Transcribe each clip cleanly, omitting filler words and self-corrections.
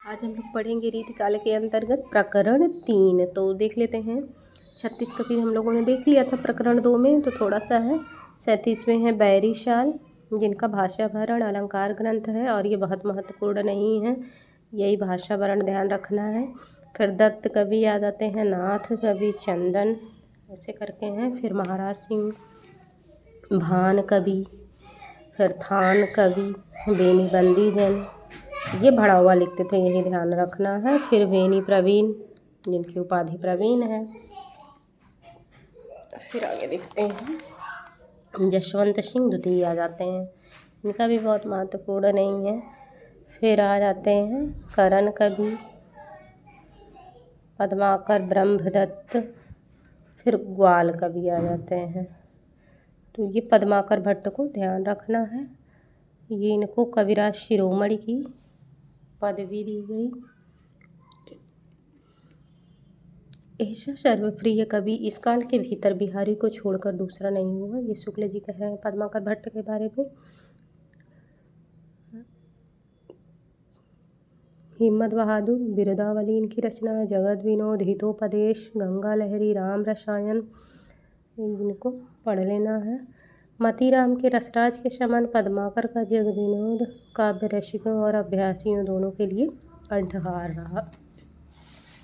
आज हम लोग पढ़ेंगे रीतिकाल के अंतर्गत प्रकरण 3। तो देख लेते हैं। 36 कभी हम लोगों ने देख लिया था प्रकरण 2 में, तो थोड़ा सा है। 37वें हैं बैरीशाल, जिनका भाषा भरण अलंकार ग्रंथ है और ये बहुत महत्वपूर्ण नहीं है, यही भाषा भरण ध्यान रखना है। फिर दत्त कवि आ जाते हैं, नाथ कवि, चंदन, ऐसे करके हैं। फिर महाराज सिंह, भान कवि, फिर थान कवि, बेनीबंदी जन, ये भड़ा हुआ लिखते थे, यही ध्यान रखना है। फिर वेनी प्रवीण, जिनकी उपाधि प्रवीण है। फिर आगे देखते हैं, जशवंत सिंह द्वितीय आ जाते हैं, इनका भी बहुत महत्वपूर्ण नहीं है। फिर आ जाते हैं करण कवि, पद्माकर, ब्रह्मदत्त, फिर ग्वाल कवि आ जाते हैं। तो ये पद्माकर भट्ट को ध्यान रखना है, ये इनको कविराज शिरोमणि की पदवी दी गई। ऐसा सर्वप्रिय कवि इस काल के भीतर बिहारी को छोड़कर दूसरा नहीं हुआ, ये शुक्ल जी कह रहे हैं पद्माकर भट्ट के बारे में। हिम्मत बहादुर, बिरुदावली इनकी रचना है। जगत विनोद, हितोपदेश, गंगा लहरी, राम रसायन, इनको पढ़ लेना है। मतीराम के रसराज के समान पद्माकर का जग विनोद काव्य रसिकों और अभ्यासियों दोनों के लिए कंठहार रहा।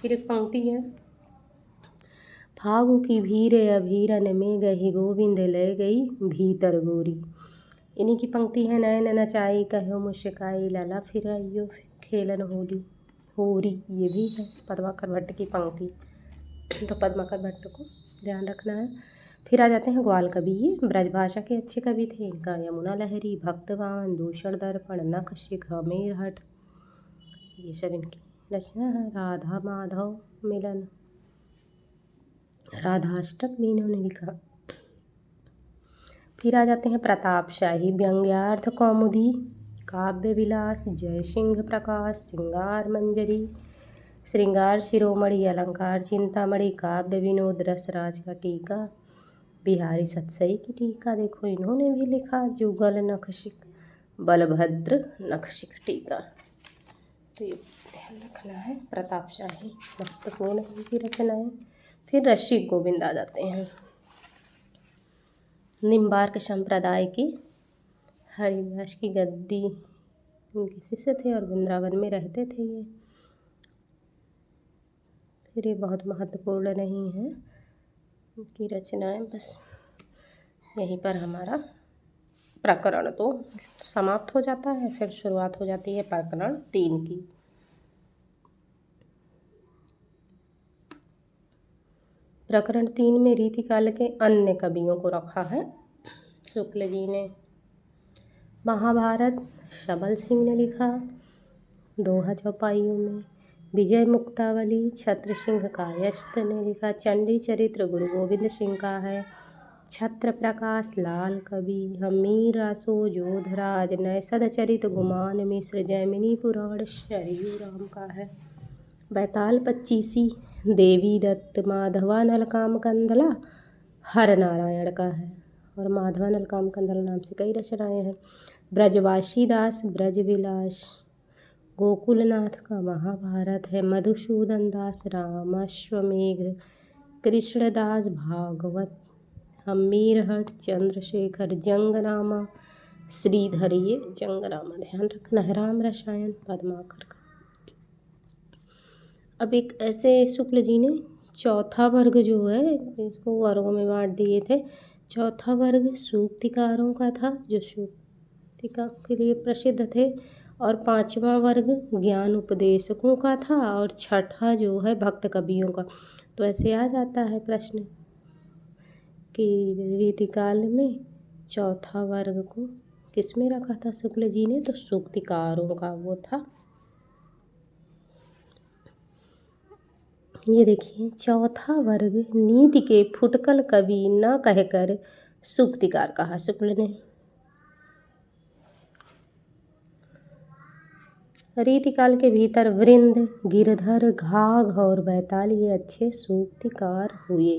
फिर एक पंक्ति है, फागु की भीरे अभीरन में गही गोविंद ले गई भीतर गोरी। इन्हीं की पंक्ति है, नयन नचाई कहो मुस्काई लाला फिर आइयो खेलन होली होरी, ये भी है पद्माकर भट्ट की पंक्ति। तो पद्माकर भट्ट को ध्यान रखना है। फिर आ जाते हैं ग्वाल कवि, ये ब्रजभाषा के अच्छे कवि थे। इनका यमुना लहरी, भक्तवान, दूषण दर्पण, नख शिख, मेरहट, ये सब इनकी रचना है। राधा माधव मिलन, राधाष्टक भी इन्होंने लिखा। फिर आ जाते हैं प्रतापशाही, व्यंग्यार्थ कौमुदी, काव्य विलास, जय सिंह प्रकाश, श्रृंगार मंजरी, श्रृंगार शिरोमणि, अलंकार चिंतामणि, काव्य विनोद, रसराज का टीका, बिहारी सतसई की टीका देखो इन्होंने भी लिखा, जुगल नखशिख, बलभद्र नखशिख टीका। तो ये ध्यान रखना है, प्रतापशाही महत्वपूर्ण इनकी रचनाएं। फिर रसिक गोविंद आ जाते हैं, निम्बार्क संप्रदाय के हरिदास की गद्दी उनके शिष्य थे और वृंदावन में रहते थे ये। फिर ये बहुत महत्वपूर्ण नहीं है उनकी रचनाएं। बस यहीं पर हमारा प्रकरण 2 समाप्त हो जाता है, फिर शुरुआत हो जाती है प्रकरण 3 की। प्रकरण 3 में रीतिकाल के अन्य कवियों को रखा है। शुक्ल जी ने महाभारत सबल सिंह ने लिखा दोहा चौपाइयों में, विजय मुक्तावली छत्र सिंह कायस्थ ने लिखा, चंडी चरित्र गुरु गोविंद सिंह का है, छत्र प्रकाश लाल कवि, हमीर रासो जोधराज, नैषध चरित गुमान मिश्र, जैमिनी पुराण शरयू राम का है, बैताल पच्चीसी देवी दत्त, माधवा नलकाम कंदला हर नारायण का है, और माधवा नलकाम कंदला नाम से कई रचनाएं हैं। ब्रजवासी दास ब्रजविलास, गोकुलनाथ का महाभारत है, मधुसूदन दास रामाश्वमेघ, कृष्णदास भागवत, हमीरहट चंद्रशेखर, जंगनामा श्रीधर, ये जंगनामा ध्यान रखना है। राम रसायन पद्माकर का। अब एक ऐसे शुक्ल जी ने चौथा वर्ग जो है इसको वर्गों में बांट दिए थे। चौथा वर्ग सूक्तिकारों का था, जो सूक्तिका के लिए प्रसिद्ध थे, और पांचवा वर्ग ज्ञान उपदेशकों का था, और छठा जो है भक्त कवियों का। तो ऐसे आ जाता है प्रश्न कि रीतिकाल में चौथा वर्ग को किस में रखा था शुक्ल जी ने, तो सूक्तिकारों का वो था। ये देखिए, चौथा वर्ग नीति के फुटकल कवि न कहकर सूक्तिकार कहा शुक्ल ने। रीतिकाल के भीतर वृंद, गिरधर, घाघ और बैताल ये अच्छे सूक्तिकार हुए।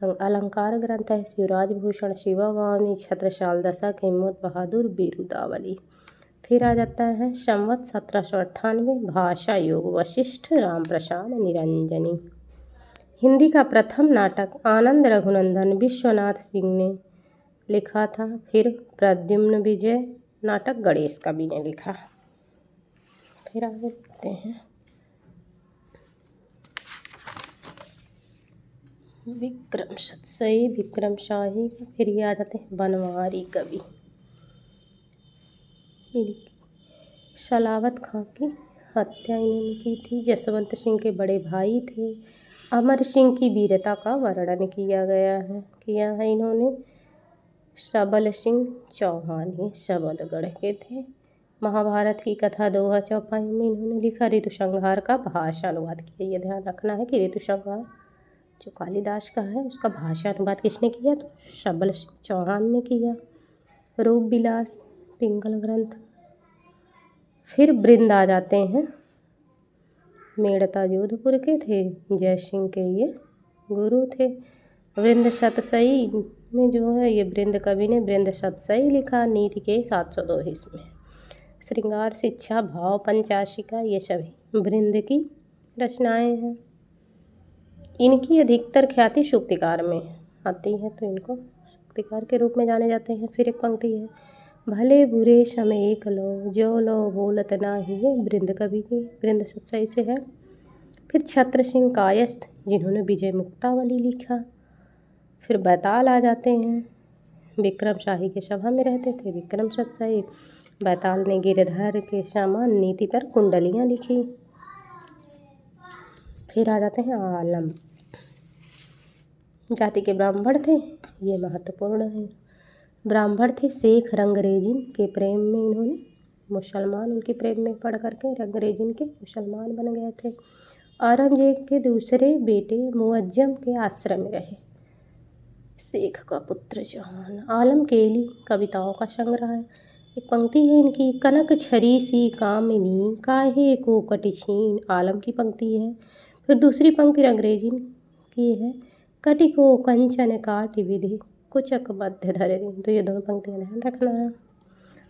अलंकार ग्रंथ है शिवराज भूषण, शिवा वाणी, छत्रसाल दशक, हिम्मत बहादुर, बिरुदावली। फिर आ जाता है संवत 1798, भाषा योग वशिष्ठ राम प्रसाद निरंजनी। हिंदी का प्रथम नाटक आनंद रघुनंदन विश्वनाथ सिंह ने लिखा था। फिर प्रद्युम्न विजय नाटक गणेश कवि ने लिखा। फिर आगे देखते हैं विक्रम सतसई विक्रम शाही। फिर ये आ जाते हैं बनवारी कवि। सलावत खां की हत्या इन्होंने की थी। जसवंत सिंह के बड़े भाई थे। अमर सिंह की वीरता का वर्णन किया है इन्होंने। सबल सिंह चौहान ये सबलगढ़ के थे। महाभारत की कथा दोहा चौपाई में इन्होंने लिखा। ऋतु संहार का भाषा अनुवाद किया। ये ध्यान रखना है कि ऋतु संहार जो कालिदास का है उसका भाषा अनुवाद किसने किया, तो सबल सिंह चौहान ने किया। रूप विलास पिंगल ग्रंथ। फिर वृंद आ जाते हैं। मेड़ता जोधपुर के थे। जय सिंह के ये गुरु थे। वृंद सतसई में जो है ये वृंद कवि ने वृंद सतसई लिखा। नीति के 702 इसमें। श्रृंगार शिक्षा भाव पंचाशिका ये सभी वृंद की रचनाएं हैं। इनकी अधिकतर ख्याति सूक्तिकार में आती है, तो इनको सूक्तिकार के रूप में जाने जाते हैं। फिर एक पंक्ति है भले बुरे समय एक लो जो लो बोलत नाही, ये वृंद कवि की वृंद सतसई से है। फिर छत्र सिंह कायस्थ जिन्होंने विजय मुक्तावली लिखा। फिर बैताल आ जाते हैं। विक्रम शाही के सभा में रहते थे विक्रम सतसई। बैताल ने गिरधर के समान नीति पर कुंडलियाँ लिखी। फिर आ जाते हैं आलम। जाति के ब्राह्मण थे, ये महत्वपूर्ण है। ब्राह्मण थे शेख रंगरेजिन के प्रेम में इन्होंने मुसलमान उनके प्रेम में पढ़ करके रंगरेजिन के मुसलमान बन गए थे। औरंगजेब के दूसरे बेटे मुअज्जम के आश्रम में रहे। शेख का पुत्र जहान। आलम केली कविताओं का संग्रह है। एक पंक्ति है इनकी कनक छरी सी कामिनी काहे को कटि छीन, आलम की पंक्ति है। फिर दूसरी पंक्ति रंगरेजिन की है कटि को कंचन काटि विधि कुचक मध्य धरे दिन। तो ये दोनों पंक्तियां ध्यान रखना है।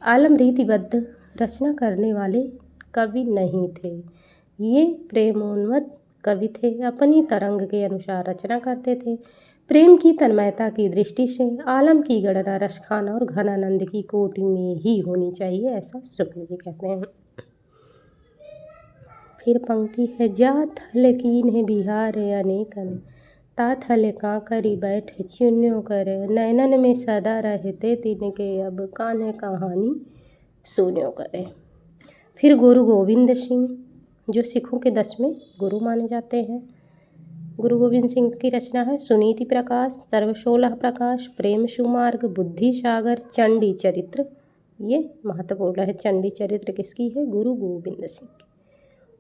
आलम रीतिबद्ध रचना करने वाले कवि नहीं थे। ये प्रेमोन्मत्त कवि थे। अपनी तरंग के अनुसार रचना करते थे। प्रेम की तन्मयता की दृष्टि से आलम की गणना रसखान और घनानंद की कोटि में ही होनी चाहिए, ऐसा शुक्ल जी कहते हैं। फिर पंक्ति है जा थल कीन्ह बिहार अनेकन ता थल का करी बैठ च्युन्यो करे, नैनन में सदा रहते तिनके अब कान्ह कहानी सुन्यो करे। फिर गुरु गोविंद सिंह जो सिखों के 10वें गुरु माने जाते हैं। गुरु गोविंद सिंह की रचना है सुनीति प्रकाश, सर्वशोलह प्रकाश, प्रेम सुमार्ग, बुद्धि सागर, चंडी चरित्र। ये महत्वपूर्ण है। चंडी चरित्र किसकी है, गुरु गोविंद सिंह की।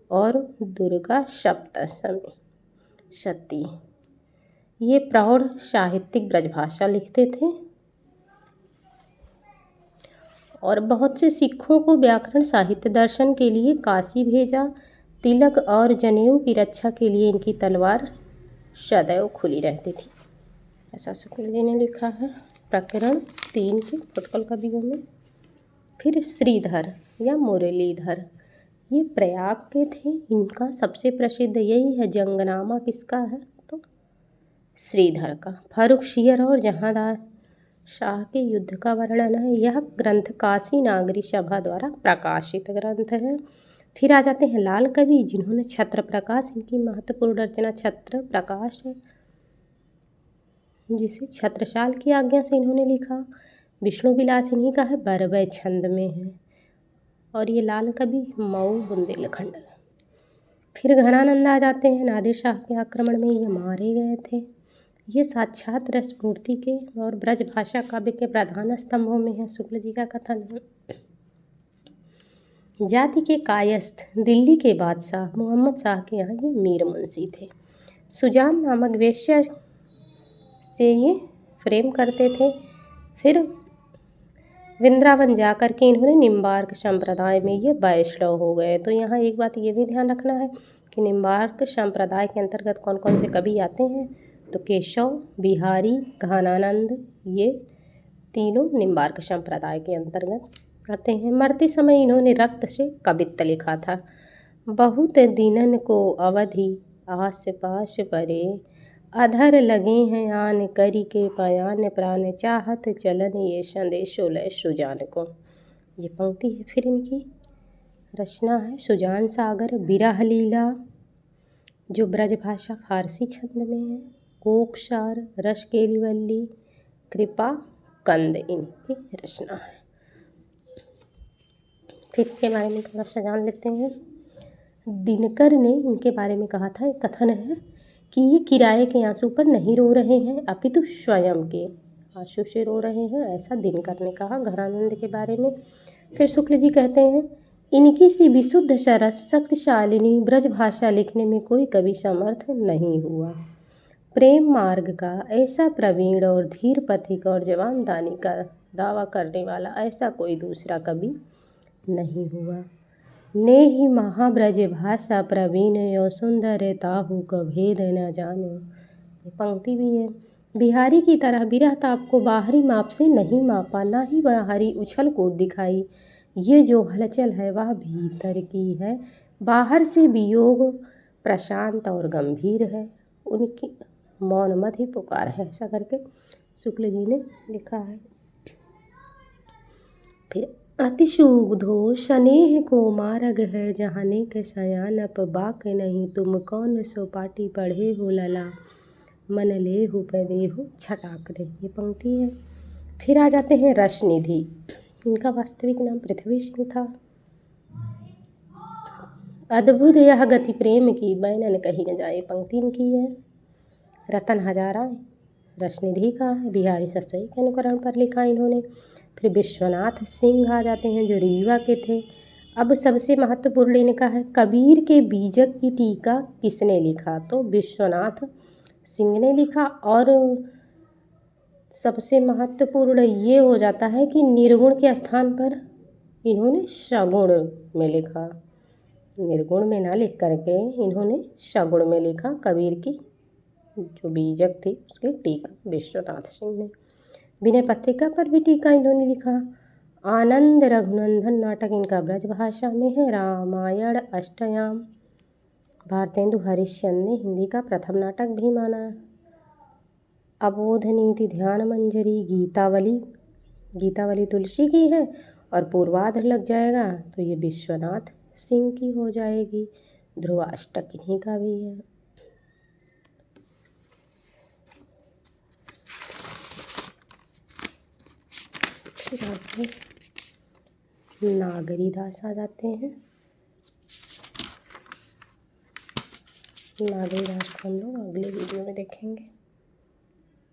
और दुर्गा सप्तशती सती, ये प्रौढ़ साहित्यिक ब्रजभाषा लिखते थे और बहुत से सिखों को व्याकरण साहित्य दर्शन के लिए काशी भेजा। तिलक और जनेऊ की रक्षा के लिए इनकी तलवार सदैव खुली रहती थी, ऐसा शुक्ल जी ने लिखा है प्रकरण 3 के फुटकल कवियों में। फिर श्रीधर या मुरलीधर, ये प्रयाग के थे। इनका सबसे प्रसिद्ध यही है जंगनामा किसका है, तो श्रीधर का। फर्रुखसियर और जहांदार शाह के युद्ध का वर्णन है। यह ग्रंथ काशी नागरी सभा द्वारा प्रकाशित ग्रंथ है। फिर आ जाते हैं लाल कवि जिन्होंने छत्र प्रकाश, इनकी महत्वपूर्ण रचना छत्र प्रकाश है, जिसे छत्रसाल की आज्ञा से इन्होंने लिखा। विष्णु विलास इन्हीं का है, बरवै छंद में है। और ये लाल कवि मऊ बुंदेलखंड। फिर घनानंद आ जाते हैं। नादिर शाह के आक्रमण में ये मारे गए थे। ये साक्षात रसमूर्ति के और ब्रजभाषा काव्य के प्रधान स्तंभों में है, शुक्ल जी का कथन है। जाति के कायस्थ दिल्ली के बादशाह मोहम्मद शाह के यहाँ ये मीर मुंशी थे। सुजान नामक वेश्या से ये प्रेम करते थे। फिर वृंदावन जाकर के इन्होंने निम्बार्क संप्रदाय में ये वैष्णव हो गए। तो यहाँ एक बात ये भी ध्यान रखना है कि निम्बार्क संप्रदाय के अंतर्गत कौन कौन से कवि आते हैं, तो केशव, बिहारी, घनानंद, ये तीनों निम्बार्क संप्रदाय के अंतर्गत कहते हैं मरते समय इन्होंने रक्त से कवित्त लिखा था। बहुत दिनन को अवधि आस पास परे, अधर लगे हैं आन करी के पयान प्राण, चाहत चलन ये संदेशो लय सुजान को। ये पंक्ति है फिर इनकी रचना है सुजान सागर, विरह लीला जो ब्रजभाषा फारसी छंद में है, कोकसार, रस केलिवल्ली, कृपा कंद इनकी रचना है। फिर इनके बारे में थोड़ा सा जान लेते हैं। दिनकर ने इनके बारे में कहा था, एक कथन है कि ये किराए के आंसू पर नहीं रो रहे हैं अपितु स्वयं के आंसू से रो रहे हैं, ऐसा दिनकर ने कहा घरानंद के बारे में। फिर शुक्ल जी कहते हैं इनकी सी विशुद्ध सरस शक्तिशालिनी ब्रजभाषा लिखने में कोई कवि समर्थ नहीं हुआ। प्रेम मार्ग का ऐसा प्रवीण और धीर पथिक और जवानदानी का दावा करने वाला ऐसा कोई दूसरा कवि नहीं हुआ। ने ही महाब्रज भाषा प्रवीण यो सुंदर ताहु का भेद न जानो। ये पंक्ति भी है। बिहारी की तरह विरह ताप को बाहरी माप से नहीं मापा, ना ही बाहरी उछल कूद दिखाई। ये जो हलचल है वह भीतर की है, बाहर से वियोग प्रशांत और गंभीर है, उनकी मौन मत ही पुकार है, ऐसा करके शुक्ल जी ने लिखा है। फिर अतिशुग्धो स्नेह को मार्ग है, जहाने के सयानप बाक नहीं, तुम कौन सो पाटी पढ़े हो लला, मन ले हो पैदे हो छटाक रे। ये पंक्ति है। फिर आ जाते हैं रसनिधि। इनका वास्तविक नाम पृथ्वी सिंह था। अद्भुत यह गति प्रेम की, बैनन कहीं न जाए, पंक्ति इनकी है। रतन हजारा रसनिधि का है, बिहारी सस्सई के अनुकरण पर लिखा इन्होंने। फिर विश्वनाथ सिंह आ जाते हैं जो रीवा के थे। अब सबसे महत्वपूर्ण इनका है कबीर के बीजक की टीका किसने लिखा, तो विश्वनाथ सिंह ने लिखा। और सबसे महत्वपूर्ण ये हो जाता है कि निर्गुण के स्थान पर इन्होंने सगुण में लिखा, निर्गुण में ना लिख करके इन्होंने सगुण में लिखा। कबीर की जो बीजक थी उसकी टीका विश्वनाथ सिंह ने। विनय पत्रिका पर भी टीका इन्होंने लिखा। आनंद रघुनंदन नाटक इनका ब्रज भाषा में है। रामायण अष्टयाम भारतेंदु हरिश्चंद्र ने हिंदी का प्रथम नाटक भी माना। अबोध नीति ध्यान मंजरी गीतावली तुलसी की है और पूर्वाध लग जाएगा तो ये विश्वनाथ सिंह की हो जाएगी। ध्रुवाष्टक इन्हीं का भी है। नागरीदास आ जाते हैं। नागरीदास को हम लोग अगले वीडियो में देखेंगे।